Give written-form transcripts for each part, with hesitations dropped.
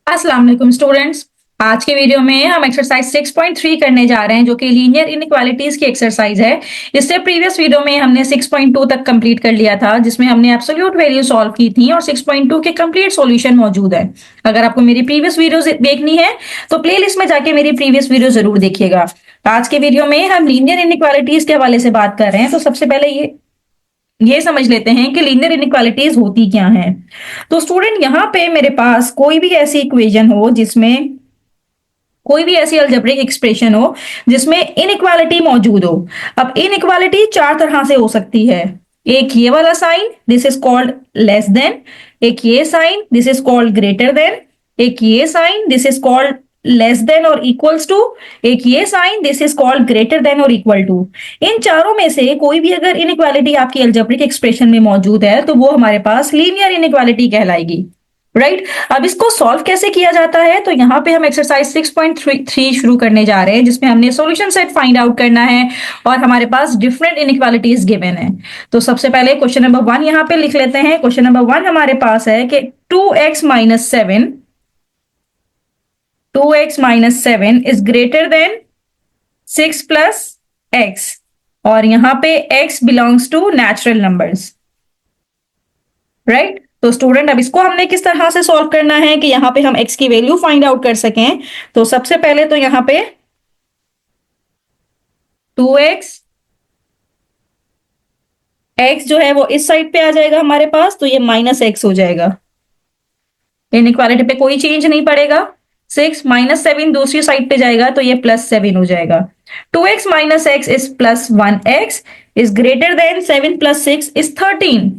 अस्सलाम वालेकुम स्टूडेंट्स। आज के वीडियो में हम एक्सरसाइज 6.3 करने जा रहे हैं जो कि लीनियर इनइक्वालिटीज की एक्सरसाइज है। इससे प्रीवियस वीडियो में हमने 6.2 तक कंप्लीट कर लिया था जिसमें हमने एब्सोल्यूट वैल्यू सॉल्व की थी और 6.2 के कंप्लीट सॉल्यूशन मौजूद है। अगर आपको मेरी प्रीवियस वीडियो देखनी है तो प्लेलिस्ट में जाके मेरी प्रीवियस वीडियो जरूर देखिएगा। आज के वीडियो में हम लीनियर इनइक्वालिटीज के हवाले से बात कर रहे हैं। तो सबसे पहले ये समझ लेते हैं कि लीनियर इनइक्वालिटीज होती क्या हैं। तो स्टूडेंट यहाँ पे मेरे पास कोई भी ऐसी इक्वेशन हो जिसमें कोई भी ऐसी अलजेब्रिक एक्सप्रेशन हो जिसमें इनइक्वालिटी मौजूद हो। अब इनइक्वालिटी चार तरह से हो सकती है। एक ये वाला sign, this is called less than. एक ये sign, this is called greater than. एक ये sign, this is called less than or equals to. एक ये sign, this is called greater than or equal to. इन चारों में से कोई भी अगर इनइक्वालिटी आपकी अलजेब्रिक एक्सप्रेशन में मौजूद है तो वो हमारे पास लीनियर इनइक्वालिटी कहलाएगी। राइट अब इसको सॉल्व कैसे किया जाता है, तो यहाँ पे हम एक्सरसाइज 6.3 शुरू करने जा रहे हैं जिसमें हमने सॉल्यूशन सेट फाइंड आउट करना है और हमारे पास डिफरेंट इनइक्वालिटीज गिवन है। तो सबसे पहले क्वेश्चन नंबर 1 यहाँ पे लिख लेते हैं। क्वेश्चन नंबर 1 हमारे पास है कि 2x - 7 is greater then 6 + x और यहाँ पे x belongs to natural numbers. Right तो स्टूडेंट अब इसको हमने किस तरह से सॉल्व करना है कि यहाँ पे हम x की वैल्यू फाइंड आउट कर सकें। तो सबसे पहले तो यहाँ पे 2x, x जो है वो इस साइड पे आ जाएगा हमारे पास, तो ये -x हो जाएगा। इनइक्वालिटी पे कोई चेंज नहीं पड़ेगा। 6 - 7 दूसरी साइड पे जाएगा तो ये +7 हो जाएगा। 2x - x is +1x is greater then 7 + 6 is 13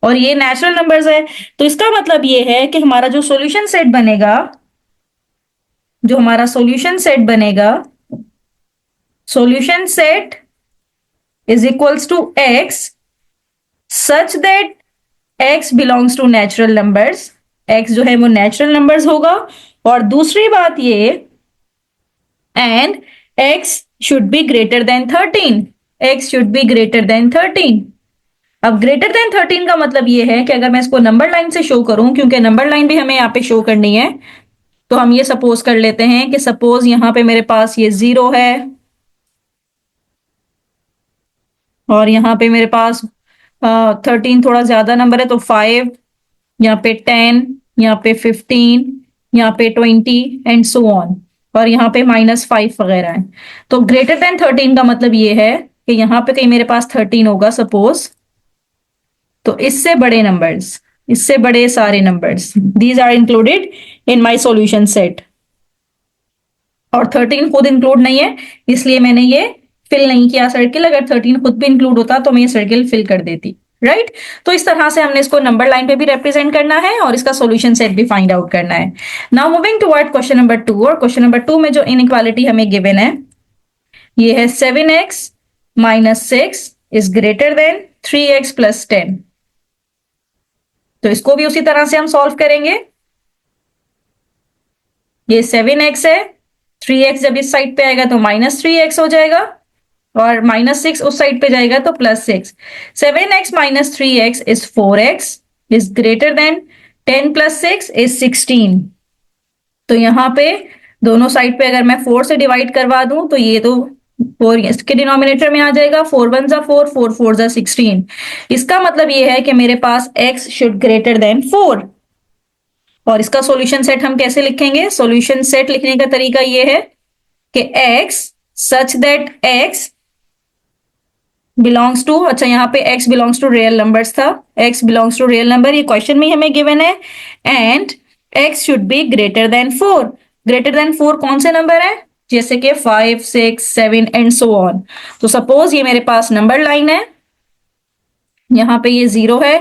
और ये नेचुरल नंबर्स है। तो इसका मतलब ये है कि हमारा जो सॉल्यूशन सेट बनेगा, solution set is equals to x such that x belongs to natural numbers. x जो है वो नेचुरल नंबर्स होगा। और दूसरी बात ये, and x should be greater then 13। x should be greater then 13। अब ग्रेटर देन 13 का मतलब ये है कि अगर मैं इसको नंबर लाइन से शो करूं, क्योंकि नंबर लाइन भी हमें यहाँ पे शो करनी है, तो हम ये सपोज कर लेते हैं कि सपोज यहाँ पे मेरे पास ये 0 है और यहाँ पे मेरे पास 13 थोड़ा ज्यादा नंबर है तो 5, यहाँ पे 10, यहाँ पे 15, यहाँ पे 20 एंड सो ऑन, और यहाँ पे -5 वगैरह है। तो ग्रेटर देन 13 का मतलब ये है कि यहाँ पे कहीं मेरे पास 13 होगा सपोज, तो इससे बड़े सारे numbers these are included in my solution set. और 13 खुद इंक्लूड नहीं है इसलिए मैंने ये फिल नहीं किया सर्किल। अगर 13 खुद भी इंक्लूड होता तो मैं ये सर्किल फिल कर देती। राइट तो इस तरह से हमने इसको नंबर लाइन पे भी रिप्रेजेंट करना है और इसका सॉल्यूशन सेट भी फाइंड आउट करना है। Now moving toward question number 2, और क्वेश्चन नंबर 2 में जो इनइक्वालिटी हमें गिवन है ये है 7x - 6 is greater then 3x + 10। तो इसको भी उसी तरह से हम सॉल्व करेंगे। ये 7x है, 3x जब इस साइड पे आएगा तो -3x हो जाएगा और -6 उस साइड पे जाएगा तो +6। 7x - 3x is 4x is greater then 10 + 6 is 16। तो यहाँ पे दोनों साइड पे अगर मैं 4 से डिवाइड करवा दूं तो ये तो 4 इसके डिनोमिनेटर में आ जाएगा। 4 1 = 4, 4 4 = 16। इसका मतलब ये है कि मेरे पास x शुड ग्रेटर देन 4। और इसका सॉल्यूशन सेट हम कैसे लिखेंगे? सॉल्यूशन सेट लिखने का तरीका ये है कि x such that x belongs to, अच्छा यहाँ पे x belongs to real numbers था, x belongs to real number ये क्वेश्चन में हमें गिवन है, and x should be greater than 4। Greater than 4 कौन से नंबर है? जैसे कि 5 6 7 एंड सो ऑन। तो सपोज ये मेरे पास नंबर लाइन है, यहाँ पे ये 0 है,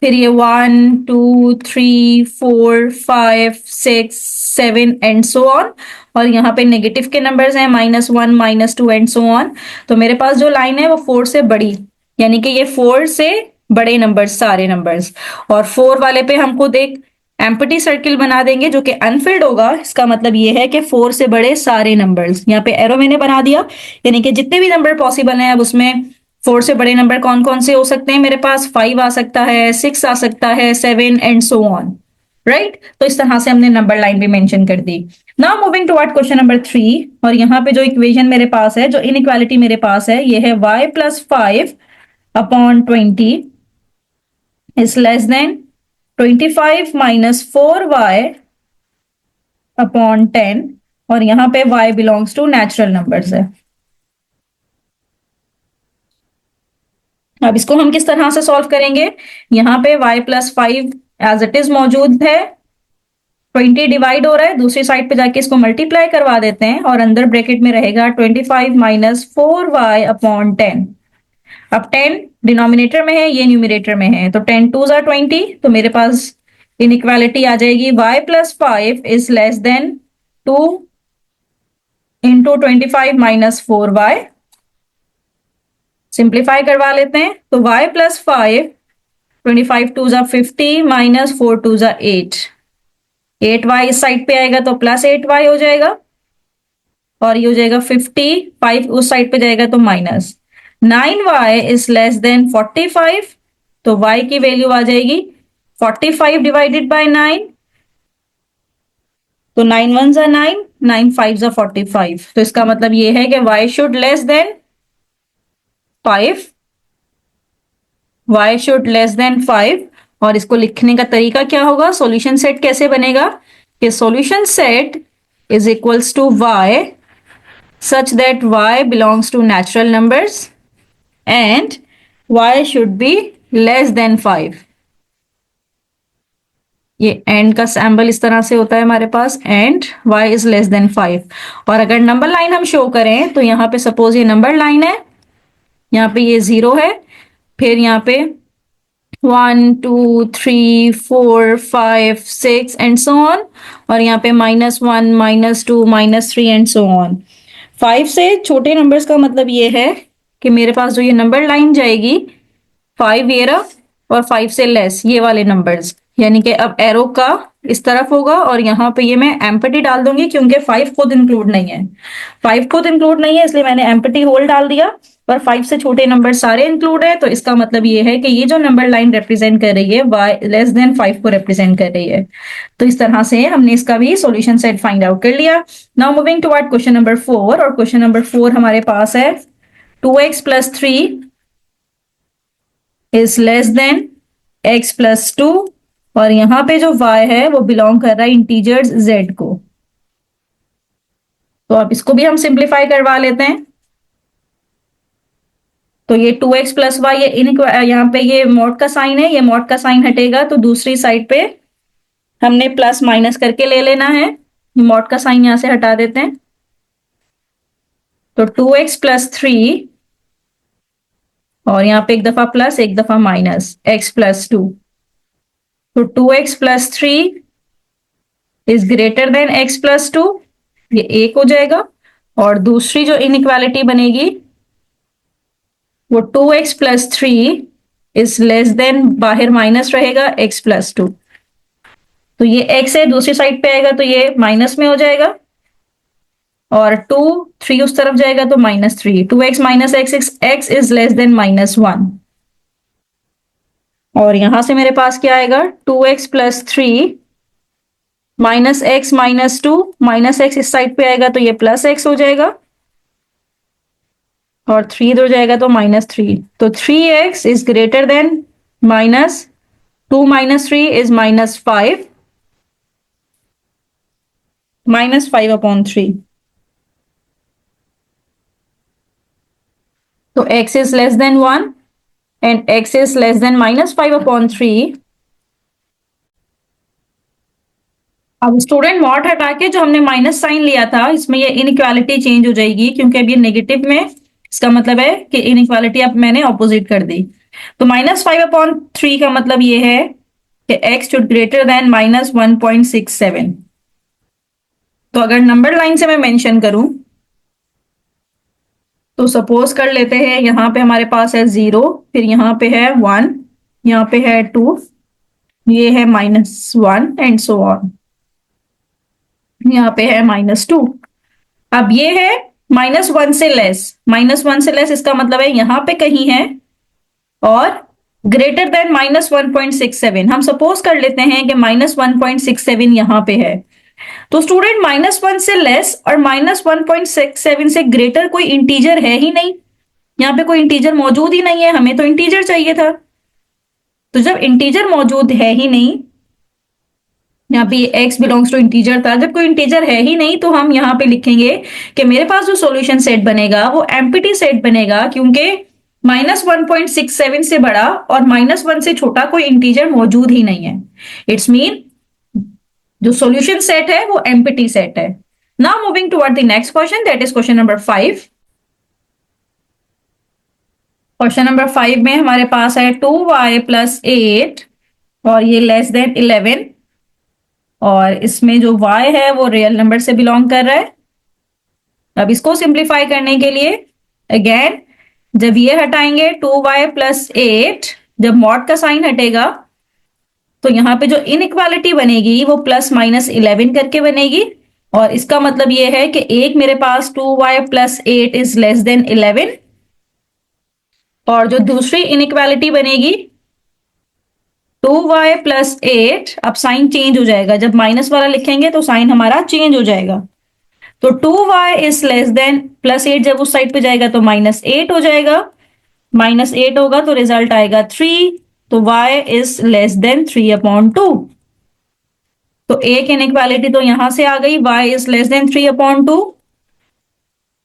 फिर ये 1 2 3 4 5 6 7 एंड सो ऑन, और यहाँ पे नेगेटिव के नंबर्स हैं -1 -2 एंड सो ऑन। तो मेरे पास जो लाइन है वो 4 से बड़ी, यानी कि ये 4 से बड़े नंबर्स सारे नंबर्स, और 4 वाले पे हम खुद एक एम्प्टी सर्किल बना देंगे जो कि अनफिल्ड होगा। इसका मतलब ये है कि 4 से बड़े सारे नंबर्स, यहाँ पे एरो मैंने बना दिया, यानी कि जितने भी नंबर पॉसिबल हैं। अब उसमें 4 से बड़े नंबर कौन कौन से हो सकते हैं? मेरे पास 5 आ सकता है, 6 आ सकता है, 7 एंड सो ऑन। राइट। तो इस तरह से हमने नंबर लाइन भी मेंशन कर दी। Now moving toward question number 3, और यहाँ पे जो इक्वेशन मेरे पास है, जो इनइक्वालिटी मेरे पास है, ये है y+5/20 is less than 25 minus 4y/10, और यहाँ पे y belongs to natural numbers है। अब इसको हम किस तरह से सॉल्व करेंगे? यहाँ पे y+5 एज इट इज मौजूद है, 20 डिवाइड हो रहा है, दूसरी साइड पे जाके इसको मल्टीप्लाई करवा देते हैं और अंदर ब्रैकेट में रहेगा 25 माइनस 4y/10। अब 10 डिनोमिनेटर में है, ये न्यूमिनेटर में है, तो 10 2 ज़ा 20, तो मेरे पास इनइक्वालिटी आ जाएगी y+5 is less then 2 into 25 minus 4y। Simplify करवा लेते हैं, तो y+5, 25 2 ज़ा 50 माइनस 4 2 ज़ा 8, 8y इस साइड पे आएगा तो प्लस 8y हो जाएगा, और ये हो जाएगा 50, 5 उस साइड पे जाएगा तो minus 9y is less then 45, तो y की वैल्यू आ जाएगी 45 डिवाइडेड बाय 9, तो 9 1 ज़ा 9, 9 5 ज़ा 45, तो इसका मतलब ये है कि y should less than 5, y should less than 5। और इसको लिखने का तरीका क्या होगा, सॉल्यूशन सेट कैसे बनेगा, कि solution set is equals to y such that y belongs to natural numbers and y should be less than 5। ये एंड का सैम्बल इस तरह से होता है हमारे पास, and y is less than 5। और अगर नंबर लाइन हम शो करें तो यहाँ पे सपोज ये नंबर लाइन है, यहाँ पे ये 0 है, फिर यहाँ पे 1 2 3 4 5 6 एंड सो ऑन, और यहाँ पे -1 -2 -3 एंड सो ऑन। 5 से छोटे नंबर्स का मतलब ये है कि मेरे पास जो ये नंबर लाइन जाएगी 5 ये रहा, और 5 से लेस ये वाले नंबर्स, यानी कि अब एरो का इस तरफ होगा, और यहाँ पे ये मैं एम्प्टी डाल दूंगी क्योंकि 5 खुद इंक्लूड नहीं है, 5 खुद इंक्लूड नहीं है इसलिए मैंने एम्प्टी होल डाल दिया, पर 5 से छोटे नंबर सारे इंक्लूड है, तो इसका मतलब ये है कि ये जो नंबर लाइन रिप्रेजेंट कर रही है y लेस देन 5 को रिप्रेजेंट कर रही है। तो इस तरह से हमने इसका भी सॉल्यूशन सेट फाइंड आउट कर लिया। Now moving toward question number 4, और क्वेश्चन नंबर 4 हमारे पास है 2x + 3 is less then x + 2, और यहां पे जो y है वो बिलोंग कर रहा है इंटीजर्स z को। तो अब इसको भी हम सिंप्लीफाई करवा लेते हैं, तो ये 2x + y, ये यहाँ पे ये मॉड का साइन है, ये मॉड का साइन हटेगा तो दूसरी साइड पे हमने प्लस माइनस करके ले लेना है, मॉड का साइन यहां से हटा देते हैं, तो 2x + 3, और यहाँ पे एक दफा प्लस एक दफा माइनस x + 2, तो 2x + 3 is greater then x + 2, ये एक हो जाएगा, और दूसरी जो इनइक्वालिटी बनेगी वो 2x + 3 इज लेस देन, बाहर माइनस रहेगा, x + 2, तो ये x है दूसरी साइड पे आएगा तो ये माइनस में हो जाएगा, और 2 3 उस तरफ जाएगा तो -3, 2x - x is less then -1, और यहां से मेरे पास क्या आएगा, 2x + 3 -x -2, -x इस साइड पे आएगा तो ये +x हो जाएगा, और 3 इधर जाएगा तो -3, तो 3x is greater then -2 - 3 is -5, -5/3, तो x is less then 1 and x is less then -5/3। अब स्टूडेंट मॉड हटा के जो हमने माइनस साइन लिया था इसमें ये इनइक्वालिटी चेंज हो जाएगी, क्योंकि अब ये नेगेटिव में, इसका मतलब है कि इनइक्वालिटी अब मैंने ऑपोजिट कर दी, तो -5/3 का मतलब ये है कि x शुड ग्रेटर देन -1.67। तो अगर नंबर लाइन से मैं मेंशन करूं तो सपोज कर लेते हैं यहां पे हमारे पास है 0, फिर यहां पे है 1, यहां पे है 2, ये है -1 एंड सो ऑन, यहाँ पे है -2। अब ये है -1 से लेस, -1 से लेस इसका मतलब है यहां पे कहीं है, और ग्रेटर देन -1.67। हम सपोज कर लेते हैं कि -1.67 यहां पे है। तो स्टूडेंट -1 से लेस और -1.67 से ग्रेटर कोई इंटीजर है ही नहीं। यहाँ पे कोई इंटीजर मौजूद ही नहीं है, हमें तो इंटीजर चाहिए था। तो जब इंटीजर मौजूद है ही नहीं, यहाँ पे x बिलोंग्स टू इंटीजर था, जब कोई इंटीजर है ही नहीं तो हम यहाँ पे लिखेंगे कि मेरे पास जो सॉल्यूशन सेट बनेगा वो एम्प्टी सेट बनेगा, क्योंकि -1.67 से बड़ा और -1 से छोटा कोई इंटीजर मौजूद ही नहीं है। इट्स मीन जो सॉल्यूशन सेट है वो एम्प्टी सेट है। Now moving toward the next question, that is question number 5। Question number 5 में हमारे पास है 2y + 8 और ये लेस देन 11, और इसमें जो y है वो रियल नंबर से बिलोंग कर रहा है। अब इसको सिंप्लीफाई करने के लिए अगेन जब ये हटाएंगे 2y + 8, जब मॉड का साइन हटेगा तो यहाँ पे जो इनइक्वालिटी बनेगी वो +-11 करके बनेगी, और इसका मतलब ये है कि एक मेरे पास 2y + 8 इज लेस देन 11, और जो दूसरी इनइक्वालिटी बनेगी 2y + 8, अब साइन चेंज हो जाएगा, जब माइनस वाला लिखेंगे तो साइन हमारा चेंज हो जाएगा। तो 2y इज लेस देन +8 जब उस साइड पे जाएगा तो -8 हो जाएगा, -8 होगा तो रिजल्ट आएगा 3, तो y इज लेस देन 3/2। तो एक इनइक्वालिटी तो यहां से आ गई, y is less then 3/2।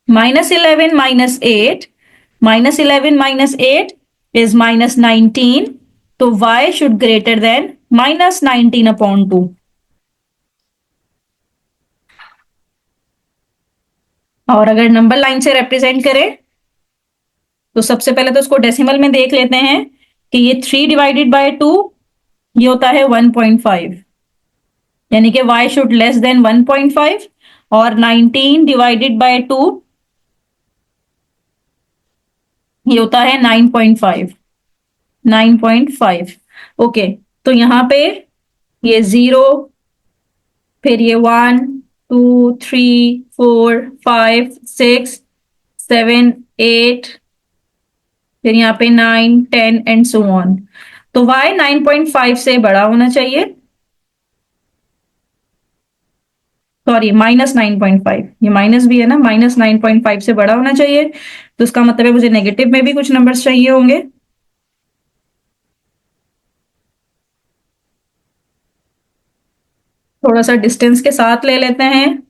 -11 -8, -11 - 8 is -19, तो y शुड ग्रेटर देन -19/2। और अगर नंबर लाइन से रिप्रेजेंट करें तो सबसे पहले तो इसको डेसिमल में देख लेते हैं कि ये 3 डिवाइडेड बाय 2 ये होता है 1.5, यानी कि y शुड लेस देन 1.5, और 19 डिवाइडेड बाय 2 ये होता है 9.5, 9.5। ओके, तो यहां पे ये 0, फिर ये 1 2 3 4 5 6 7 8, फिर यहाँ पे 9 10 एंड सो ऑन। तो y 9.5 से बड़ा होना चाहिए, सॉरी -9.5, ये माइनस भी है ना, -9.5 से बड़ा होना चाहिए, तो इसका मतलब है मुझे नेगेटिव में भी कुछ नंबर्स चाहिए होंगे। थोड़ा सा डिस्टेंस के साथ ले लेते हैं।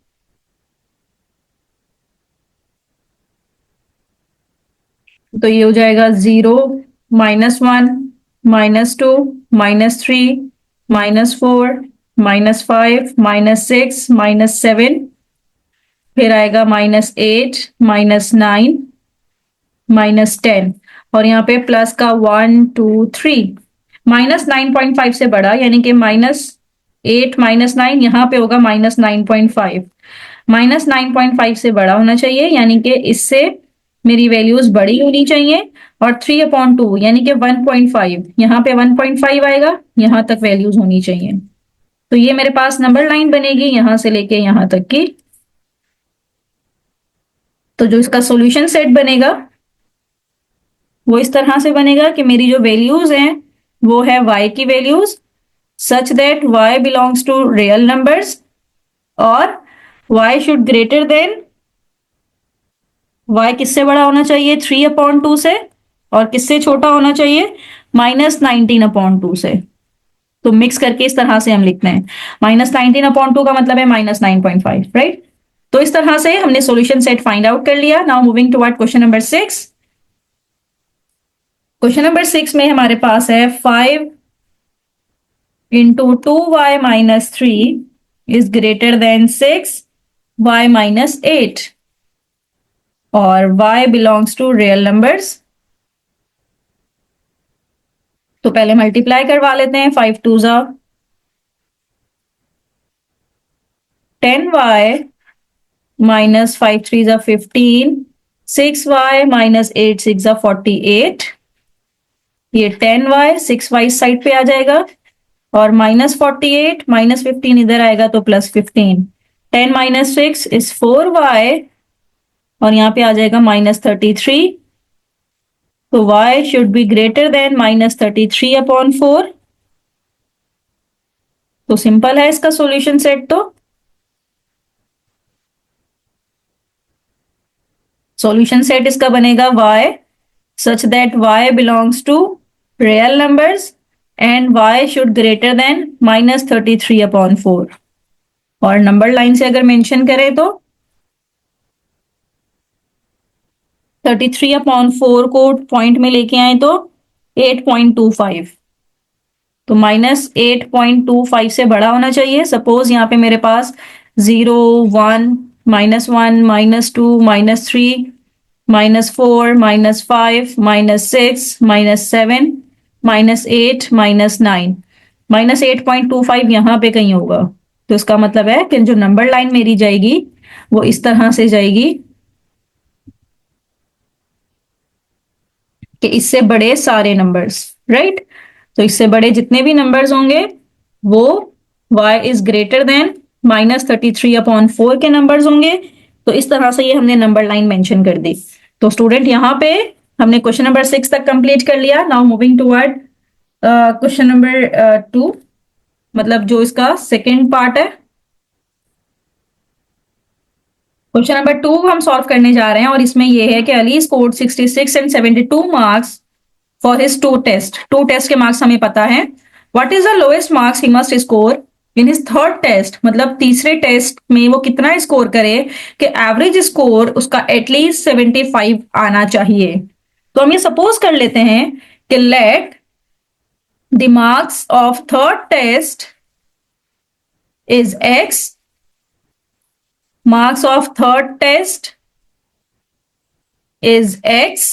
तो ये हो जाएगा 0 -1 -2 -3 -4 -5 -6 -7, फिर आएगा -8 -9 -10, और यहाँ पे प्लस का 1 2 3, -9.5 से बड़ा, यानी कि -8 -9 यहाँ पे होगा -9.5, -9.5 से बड़ा होना चाहिए, यानी कि इससे मेरी वैल्यूज बड़ी होनी चाहिए, और 3/2 यानी कि 1.5, यहाँ पे 1.5 आएगा, यहां तक वैल्यूज होनी चाहिए। तो ये मेरे पास नंबर लाइन बनेगी यहां से लेके यहां तक की। तो जो इसका सॉल्यूशन सेट बनेगा वो इस तरह से बनेगा कि मेरी जो वैल्यूज हैं वो है y की values such that y belongs to real numbers, और y should greater than, y किससे बड़ा होना चाहिए 3/2 से, और किससे छोटा होना चाहिए -19/2 से। तो मिक्स करके इस तरह से हम लिखते हैं, -19/2 का मतलब है -9.5, राइट। तो इस तरह से हमने सॉल्यूशन सेट फाइंड आउट कर लिया। Now moving toward question number 6। Question number 6 में हमारे पास है 5 × 2y - 3 is greater then 6y - 8, और y belongs to real numbers. तो पहले मल्टीप्लाई करवा लेते हैं, 5 2 ज़ा 10y -5 3 ज़ा 15, 6y -8 6 ज़ा 48, ये 10y 6y साइड पे आ जाएगा, और -48 -15 इधर आएगा तो +15, 10 - 6 इज 4y, और यहाँ पे आ जाएगा -33, तो y should be greater then -33/4। तो सिंपल है इसका सॉल्यूशन सेट। तो सॉल्यूशन सेट इसका बनेगा y such that y belongs to real numbers and y should greater than -33/4। और नंबर लाइन से अगर मेंशन करें तो 33/4 को पॉइंट में लेके आए तो 8.25। तो -8.25 से बड़ा होना चाहिए। सपोज यहाँ पे मेरे पास 0, 1, -1, -2, -3, -4, -5, -6, -7, -8, -9, -8.25 यहाँ पे कहीं होगा। तो इसका मतलब है कि जो नंबर लाइन मेरी जाएगी वो इस तरह से जाएगी कि इससे बड़े सारे नंबर्स, राइट। तो इससे बड़े जितने भी नंबर्स होंगे वो y इज ग्रेटर देन -33/4 के नंबर्स होंगे। तो इस तरह से ये हमने नंबर लाइन मेंशन कर दी। तो स्टूडेंट यहाँ पे हमने क्वेश्चन नंबर 6 तक कंप्लीट कर लिया। Now moving toward question number 2, मतलब जो इसका सेकेंड पार्ट है। क्वेश्चन नंबर 2 हम सॉल्व करने जा रहे हैं और इसमें यह है कि Ali scored 66 and 72 marks for his two test के मार्क्स हमें पता है। What is the lowest marks he must score in his third test, मतलब तीसरे टेस्ट में वो कितना स्कोर करे कि एवरेज स्कोर उसका एटलीस्ट 75 आना चाहिए। तो हम ये सपोज कर लेते हैं कि let the marks of third test is x, marks of third test is x।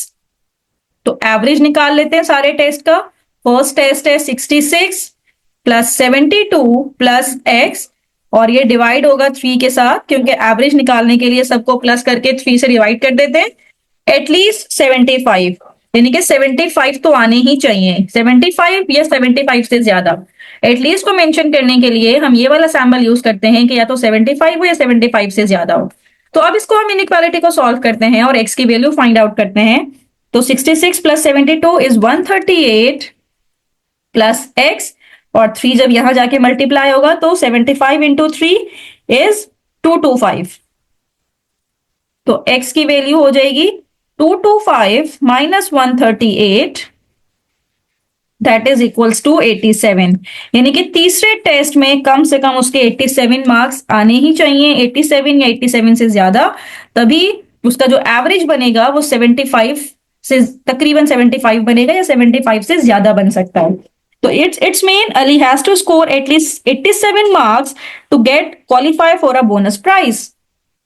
तो एवरेज निकाल लेते हैं सारे टेस्ट का। फर्स्ट टेस्ट है 66 प्लस 72 प्लस x, और ये डिवाइड होगा 3 के साथ, क्योंकि एवरेज निकालने के लिए सबको प्लस करके 3 से डिवाइड कर देते हैं। एटलीस्ट 75, यानी कि 75 तो आने ही चाहिए, 75 या 75 से ज्यादा। एटलीस्ट को मेंशन करने के लिए हम ये वाला सैम्बल यूज करते हैं कि या तो 75 हो या 75 से ज्यादा हो। तो अब इसको हम इनइक्वालिटी को सॉल्व करते हैं और x की वैल्यू फाइंड आउट करते हैं। तो 66 प्लस 72 इज 138 प्लस x, और 3 जब यहां जाके मल्टीप्लाई होगा तो 75 इंटू 3 इज 225। तो x की वैल्यू हो जाएगी 225 minus 138, that is equals to 87। यानी कि तीसरे टेस्ट में कम से कम उसके 87 मार्क्स आने ही चाहिए, 87 या 87 से ज्यादा, तभी उसका जो एवरेज बनेगा वो 75 से तकरीबन 75 बनेगा या 75 से ज्यादा बन सकता है। तो it's mean Ali has to score at least 87 marks to get qualify for a bonus prize.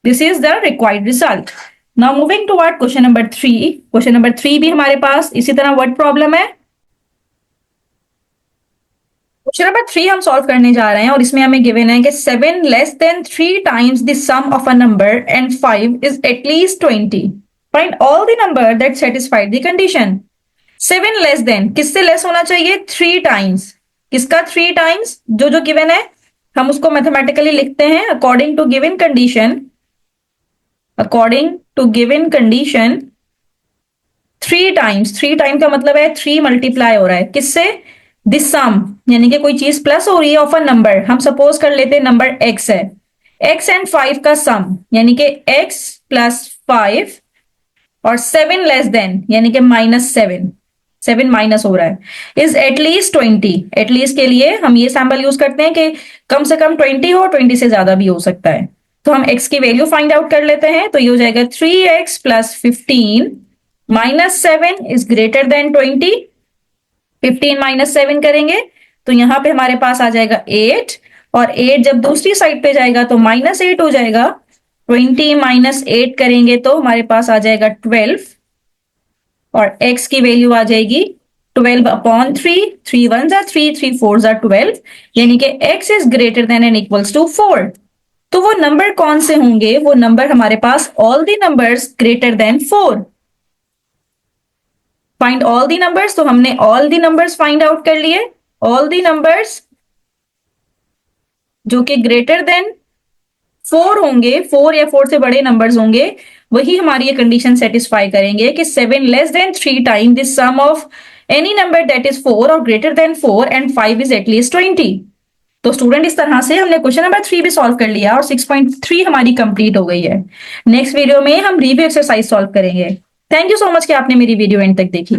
This is the required result. Now moving toward question number 3। Question number 3 भी हमारे पास इसी तरह वर्ड प्रॉब्लम है। क्वेश्चन नंबर 3 हम सॉल्व करने जा रहे हैं और इसमें हमें गिवन है कि 7 less than 3 times the sum of a number and 5 is at least 20। Find all the number that satisfied the condition. 7 less than किससे लेस होना चाहिए? 3 टाइम्स। किसका 3 टाइम्स? जो जो गिवन है हम उसको मैथमेटिकली लिखते हैं according to given condition. According to given condition 3 times, 3 time का मतलब है 3 मल्टीप्लाई हो रहा है किससे? दिस सम, यानी कि कोई चीज प्लस हो रही है ऑफ अ नंबर। हम सपोज कर लेते हैं नंबर x है, x एंड 5 का सम, यानी कि x प्लस 5 और 7 लेस देन यानी कि -7, 7 माइनस हो रहा है, इज एटलीस्ट 20। एटलीस्ट के लिए हम ये सैम्पल यूज करते हैं कि कम से कम 20 हो, 20 से ज्यादा भी हो सकता है। तो हम x की वैल्यू फाइंड आउट कर लेते हैं। तो ये हो जाएगा 3x plus 15 minus 7 is greater then 20। 15 minus 7 करेंगे तो यहां पे हमारे पास आ जाएगा 8, और 8 जब दूसरी साइड पे जाएगा तो -8 हो जाएगा। 20 माइनस 8 करेंगे तो हमारे पास आ जाएगा 12, और x की वैल्यू आ जाएगी 12/3। 3 1 जा 3, 3 4 जा 12, यानी कि x is greater than and equals to 4। तो वो नंबर कौन से होंगे? वो नंबर हमारे पास all the numbers greater than 4। Find all the numbers, तो हमने all the numbers find out कर लिए। ऑल दी नंबर्स जो कि ग्रेटर देन 4 होंगे, 4 या 4 से बड़े नंबर्स होंगे, वही हमारी ये कंडीशन सेटिस्फाई करेंगे कि 7 less than 3 time the sum of any number that is 4 और greater than 4 and 5 is at least 20। तो स्टूडेंट इस तरह से हमने क्वेश्चन नंबर 3 भी सॉल्व कर लिया और 6.3 हमारी कंप्लीट हो गई है। नेक्स्ट वीडियो में हम रिव्यू एक्सरसाइज सॉल्व करेंगे। थैंक यू सो मच कि आपने मेरी वीडियो एंड तक देखी।